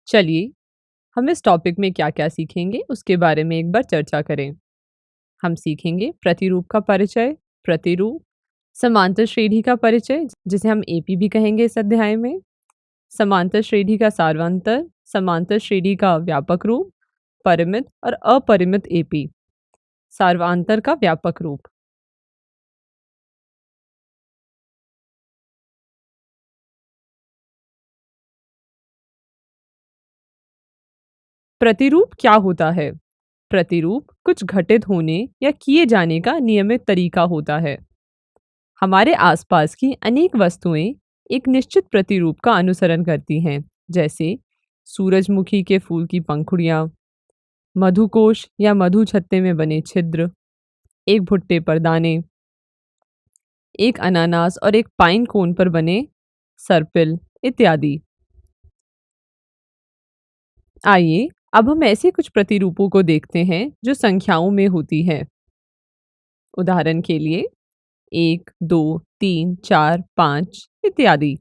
चलिए हम इस टॉपिक में क्या क्या सीखेंगे उसके बारे में एक बार चर्चा करें। हम सीखेंगे प्रतिरूप का परिचय, प्रतिरूप, समांतर श्रेणी का परिचय जिसे हम एपी भी कहेंगे इस अध्याय में, समांतर श्रेणी का सार्वंतर, समांतर श्रेणी का व्यापक रूप, परिमित और अपरिमित एपी, सार्वंतर का व्यापक रूप। प्रतिरूप क्या होता है? प्रतिरूप कुछ घटित होने या किए जाने का नियमित तरीका होता है। हमारे आसपास की अनेक वस्तुएं एक निश्चित प्रतिरूप का अनुसरण करती हैं, जैसे सूरजमुखी के फूल की पंखुड़ियाँ, मधुकोश या मधु छत्ते में बने छिद्र, एक भुट्टे पर दाने, एक अनानास और एक पाइन कोन पर बने सर्पिल इत्यादि। आइए अब हम ऐसे कुछ प्रतिरूपों को देखते हैं जो संख्याओं में होती है। उदाहरण के लिए 1, 2, 3, 4, 5 इत्यादि।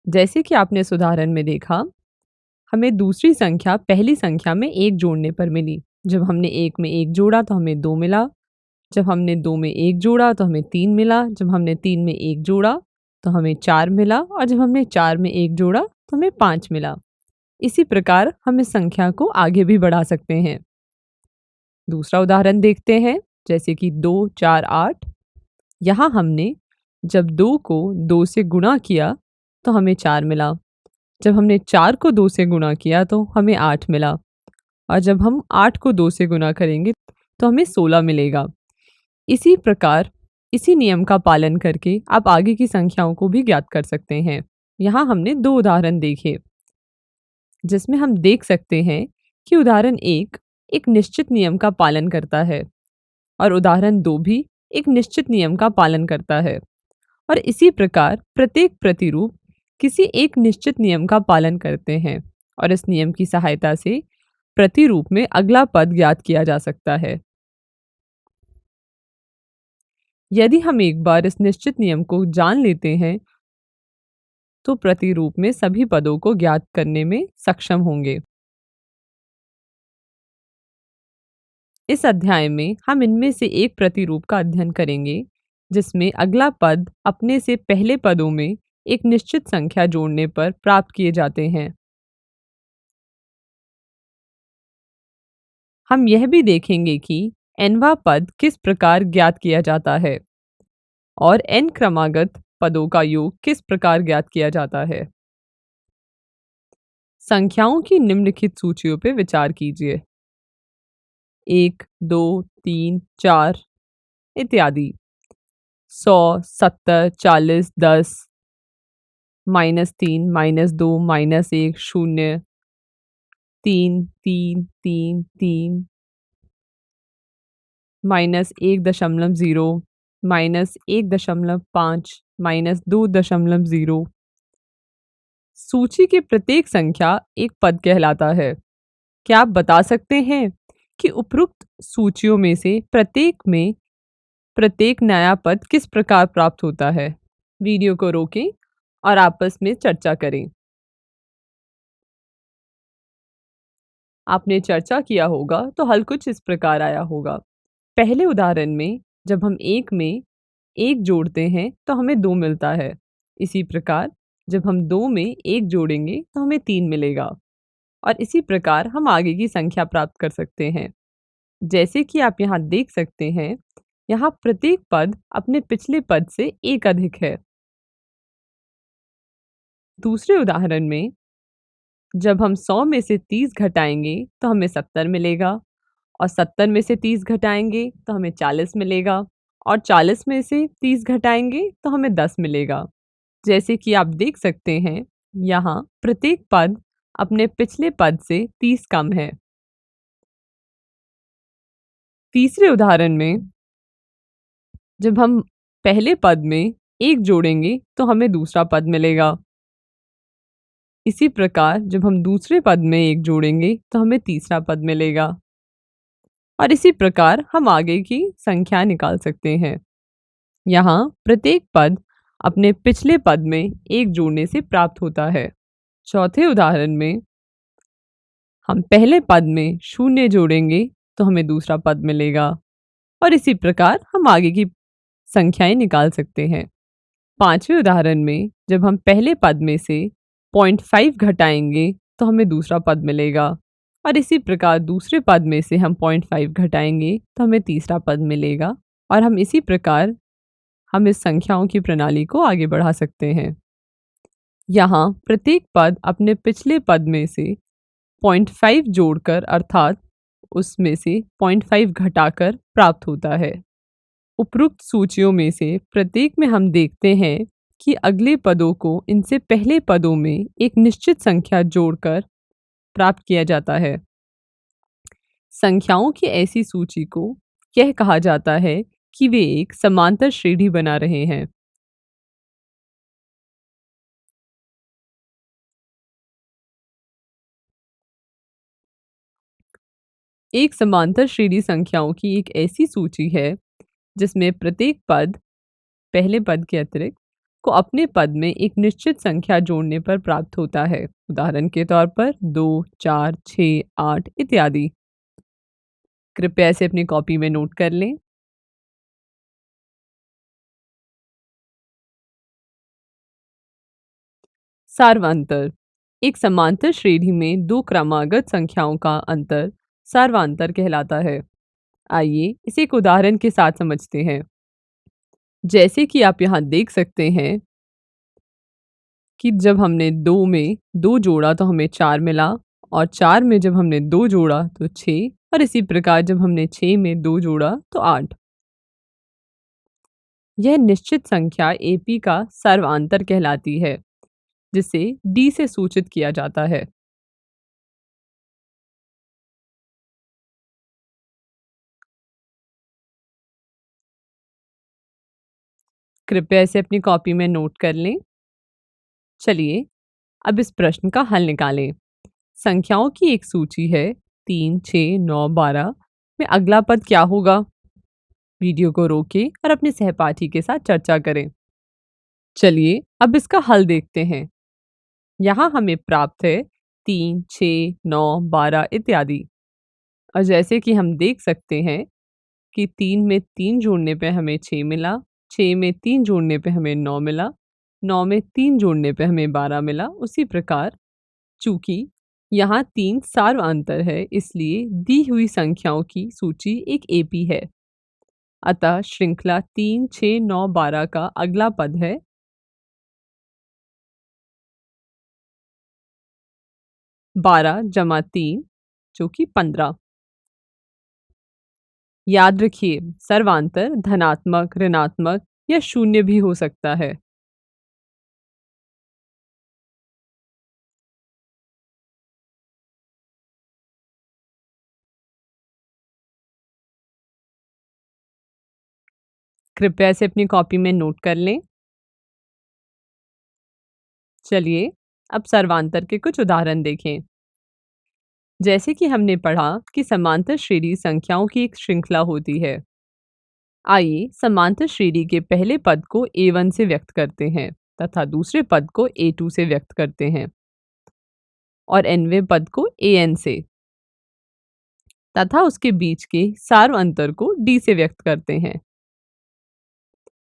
जैसे कि आपने इस उदाहरण में देखा, हमें दूसरी संख्या पहली संख्या में 1 जोड़ने पर मिली। जब हमने 1 में 1 जोड़ा तो हमें 2 मिला। जब हमने 2 में 1 जोड़ा तो हमें 3 मिला। जब हमने 3 में 1 जोड़ा तो हमें 4 मिला और जब हमने 4 में 1 जोड़ा तो हमें 5 मिला। इसी प्रकार हम इस संख्या को आगे भी बढ़ा सकते हैं। दूसरा उदाहरण देखते हैं, जैसे कि 2, 4, 8। यहाँ हमने जब 2 को 2 से गुणा किया तो हमें 4 मिला। जब हमने 4 को 2 से गुणा किया तो हमें 8 मिला और जब हम 8 को 2 से गुणा करेंगे तो हमें 16 मिलेगा। इसी प्रकार इसी नियम का पालन करके आप आगे की संख्याओं को भी ज्ञात कर सकते हैं। यहाँ हमने 2 उदाहरण देखे जिसमें हम देख सकते हैं कि उदाहरण 1 एक निश्चित नियम का पालन करता है और उदाहरण 2 भी एक निश्चित नियम का पालन करता है। और इसी प्रकार प्रत्येक प्रतिरूप किसी एक निश्चित नियम का पालन करते हैं और इस नियम की सहायता से प्रतिरूप में अगला पद ज्ञात किया जा सकता है। यदि हम एक बार इस निश्चित नियम को जान लेते हैं तो प्रतिरूप में सभी पदों को ज्ञात करने में सक्षम होंगे। इस अध्याय में हम इनमें से एक प्रतिरूप का अध्ययन करेंगे जिसमें अगला पद अपने से पहले पदों में एक निश्चित संख्या जोड़ने पर प्राप्त किए जाते हैं। हम यह भी देखेंगे कि nवां पद किस प्रकार ज्ञात किया जाता है और n क्रमागत पदों का योग किस प्रकार ज्ञात किया जाता है। संख्याओं की निम्नलिखित सूचियों पर विचार कीजिए। 1, 2, 3, 4 इत्यादि। 100, 70, 40, 10, -3, -2, -1, 0, 3, 3, 3, 3, -1.0, -1.5, -2.0। सूची की प्रत्येक संख्या एक पद कहलाता है। क्या आप बता सकते हैं कि उपरोक्त सूचियों में से प्रत्येक में प्रत्येक नया पद किस प्रकार प्राप्त होता है? वीडियो को रोकें और आपस में चर्चा करें। आपने चर्चा किया होगा तो हल कुछ इस प्रकार आया होगा। पहले उदाहरण में जब हम 1 में 1 जोड़ते हैं तो हमें 2 मिलता है। इसी प्रकार जब हम 2 में 1 जोड़ेंगे तो हमें 3 मिलेगा और इसी प्रकार हम आगे की संख्या प्राप्त कर सकते हैं। जैसे कि आप यहाँ देख सकते हैं, यहाँ प्रत्येक पद अपने पिछले पद से एक अधिक है। दूसरे उदाहरण में जब हम 100 में से 30 घटाएंगे तो हमें 70 मिलेगा और 70 में से 30 घटाएंगे तो हमें 40 मिलेगा और 40 में से 30 घटाएंगे तो हमें 10 मिलेगा। जैसे कि आप देख सकते हैं, यहाँ प्रत्येक पद अपने पिछले पद से 30 कम है। तीसरे उदाहरण में जब हम पहले पद में 1 जोड़ेंगे तो हमें दूसरा पद मिलेगा। इसी प्रकार जब हम दूसरे पद में 1 जोड़ेंगे तो हमें तीसरा पद मिलेगा और इसी प्रकार हम आगे की संख्या निकाल सकते हैं। यहाँ प्रत्येक पद अपने पिछले पद में 1 जोड़ने से प्राप्त होता है। चौथे उदाहरण में हम पहले पद में शून्य जोड़ेंगे तो हमें दूसरा पद मिलेगा और इसी प्रकार हम आगे की संख्याएं निकाल सकते हैं। पांचवें उदाहरण में जब हम पहले पद में से 0.5 घटाएंगे तो हमें दूसरा पद मिलेगा और इसी प्रकार दूसरे पद में से हम 0.5 घटाएंगे तो हमें तीसरा पद मिलेगा और हम इसी प्रकार हम इस संख्याओं की प्रणाली को आगे बढ़ा सकते हैं। यहाँ प्रत्येक पद अपने पिछले पद में से 0.5 जोड़कर अर्थात उसमें से 0.5 घटाकर प्राप्त होता है। उपरोक्त सूचियों में से प्रत्येक में हम देखते हैं कि अगले पदों को इनसे पहले पदों में एक निश्चित संख्या जोड़कर प्राप्त किया जाता है। संख्याओं की ऐसी सूची को यह कहा जाता है कि वे एक समांतर श्रेणी बना रहे हैं। एक समांतर श्रेणी संख्याओं की एक ऐसी सूची है जिसमें प्रत्येक पद पहले पद के अतिरिक्त को अपने पद में एक निश्चित संख्या जोड़ने पर प्राप्त होता है। उदाहरण के तौर पर 2, 4, 6, 8 इत्यादि। कृपया इसे अपनी कॉपी में नोट कर लें। सार्वांतर एक समांतर श्रेणी में दो क्रमागत संख्याओं का अंतर सार्वांतर कहलाता है। आइए इसे एक उदाहरण के साथ समझते हैं। जैसे कि आप यहाँ देख सकते हैं कि जब हमने 2 में 2 जोड़ा तो हमें 4 मिला और 4 में जब हमने 2 जोड़ा तो 6 और इसी प्रकार जब हमने 6 में 2 जोड़ा तो 8। यह निश्चित संख्या AP का सर्वांतर कहलाती है जिसे D से सूचित किया जाता है। कृपया इसे अपनी कॉपी में नोट कर लें। चलिए अब इस प्रश्न का हल निकालें। संख्याओं की एक सूची है 3, 6, 9, 12 में अगला पद क्या होगा? वीडियो को रोकें और अपने सहपाठी के साथ चर्चा करें। चलिए अब इसका हल देखते हैं। यहाँ हमें प्राप्त है 3, 6, 9, 12 इत्यादि। और जैसे कि हम देख सकते हैं कि 3 में 3 जोड़ने पे हमें 6 मिला, 6 में 3 जोड़ने पे हमें 9 मिला, 9 में 3 जोड़ने पे हमें 12 मिला। उसी प्रकार चूंकि यहाँ 3 सार्वअंतर है इसलिए दी हुई संख्याओं की सूची एक AP है। अतः श्रृंखला 3, 6, 9, 12 का अगला पद है 12 जमा 3 जो कि 15। याद रखिए सर्वांतर धनात्मक, ऋणात्मक या शून्य भी हो सकता है। कृपया इसे अपनी कॉपी में नोट कर लें। चलिए अब सर्वांतर के कुछ उदाहरण देखें। जैसे कि हमने पढ़ा कि समांतर श्रेणी संख्याओं की एक श्रृंखला होती है। आइए समांतर श्रेणी के पहले पद को A1 से व्यक्त करते हैं तथा दूसरे पद को A2 से व्यक्त करते हैं और nवें पद को AN से तथा उसके बीच के सार्व अंतर को D से व्यक्त करते हैं।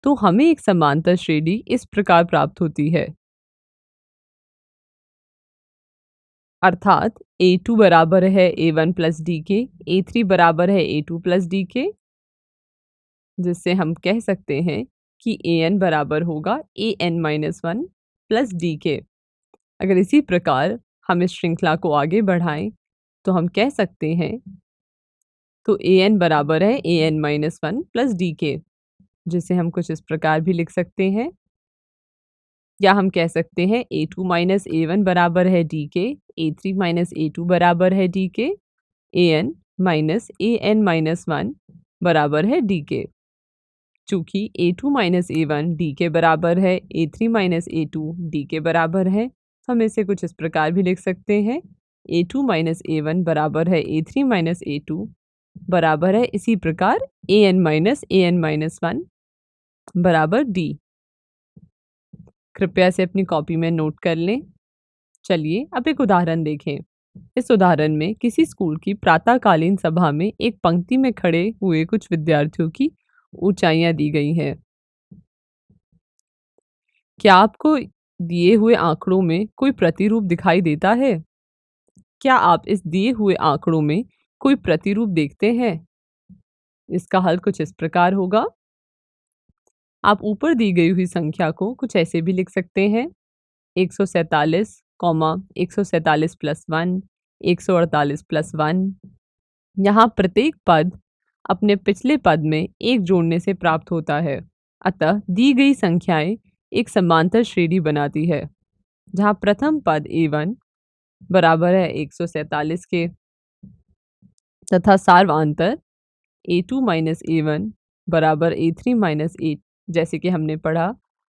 तो हमें एक समांतर श्रेणी इस प्रकार प्राप्त होती है, अर्थात A2 बराबर है A1 प्लस डी के, A3 बराबर है A2 प्लस डी के, जिससे हम कह सकते हैं कि AN बराबर होगा AN-1 प्लस डी के। अगर इसी प्रकार हम इस श्रृंखला को आगे बढ़ाएं तो हम कह सकते हैं तो AN बराबर है AN-1 प्लस डी के, जिसे हम कुछ इस प्रकार भी लिख सकते हैं या हम कह सकते हैं A2 माइनस A1 बराबर है डी के, A3 माइनस A2 बराबर है डी के, AN माइनस AN-1 बराबर है डी के। चूंकि A2 माइनस A1 डी के बराबर है, A3 माइनस A2 डी के बराबर है, तो हम इसे कुछ इस प्रकार भी लिख सकते हैं A2 माइनस A1 बराबर है A3 माइनस A2 बराबर है इसी प्रकार AN माइनस AN-1 बराबर D। कृपया से अपनी कॉपी में नोट कर लें। चलिए अब एक उदाहरण देखें। इस उदाहरण में किसी स्कूल की प्रातःकालीन सभा में एक पंक्ति में खड़े हुए कुछ विद्यार्थियों की ऊंचाइयां दी गई हैं। क्या आपको दिए हुए आंकड़ों में कोई प्रतिरूप दिखाई देता है? क्या आप इस दिए हुए आंकड़ों में कोई प्रतिरूप देखते हैं? इसका हल कुछ इस प्रकार होगा। आप ऊपर दी गई हुई संख्या को कुछ ऐसे भी लिख सकते हैं। 147, 147 प्लस 1, 148 प्लस 1। यहाँ प्रत्येक पद अपने पिछले पद में एक जोड़ने से प्राप्त होता है। अतः दी गई संख्याएं एक समांतर श्रेणी बनाती है, जहाँ प्रथम पद a1 बराबर है 147 के तथा सार्वांतर a2 माइनस a1 बराबर a3 माइनस a। जैसे कि हमने पढ़ा,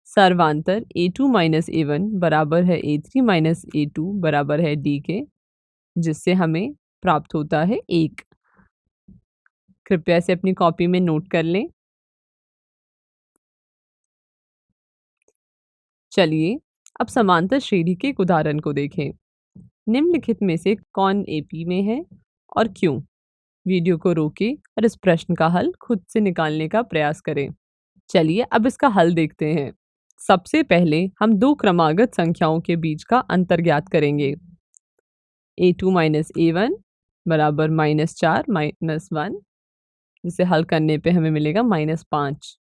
सर्वांतर a2 माइनस a1 बराबर है a3 माइनस a2 बराबर है d के, जिससे हमें प्राप्त होता है 1। कृपया इसे अपनी कॉपी में नोट कर लें। चलिए अब समांतर श्रेणी के एक उदाहरण को देखें। निम्नलिखित में से कौन AP में है और क्यों? वीडियो को रोकें और इस प्रश्न का हल खुद से निकालने का प्रयास करें। चलिए अब इसका हल देखते हैं। सबसे पहले हम दो क्रमागत संख्याओं के बीच का अंतर ज्ञात करेंगे। a2 माइनस a1 बराबर -4 माइनस 1, जिसे हल करने पे हमें मिलेगा -5।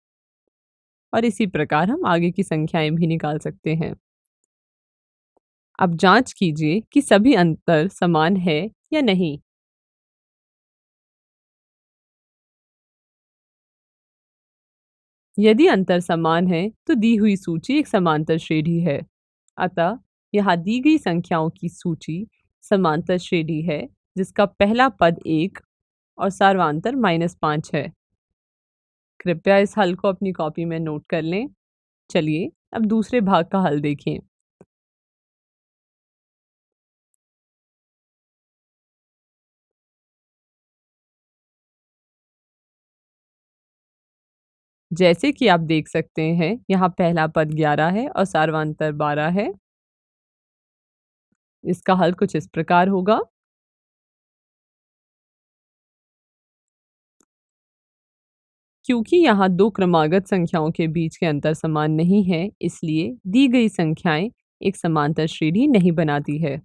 और इसी प्रकार हम आगे की संख्याएं भी निकाल सकते हैं। अब जांच कीजिए कि सभी अंतर समान है या नहीं। यदि अंतर समान है तो दी हुई सूची एक समांतर श्रेणी है। अतः यहाँ दी गई संख्याओं की सूची समांतर श्रेणी है, जिसका पहला पद 1 और सार्वांतर -5 है। कृपया इस हल को अपनी कॉपी में नोट कर लें। चलिए अब दूसरे भाग का हल देखें। जैसे कि आप देख सकते हैं, यहाँ पहला पद 11 है और सार्वांतर 12 है। इसका हल कुछ इस प्रकार होगा। क्योंकि यहाँ दो क्रमागत संख्याओं के बीच के अंतर समान नहीं है, इसलिए दी गई संख्याएं एक समांतर श्रेणी नहीं बनाती है।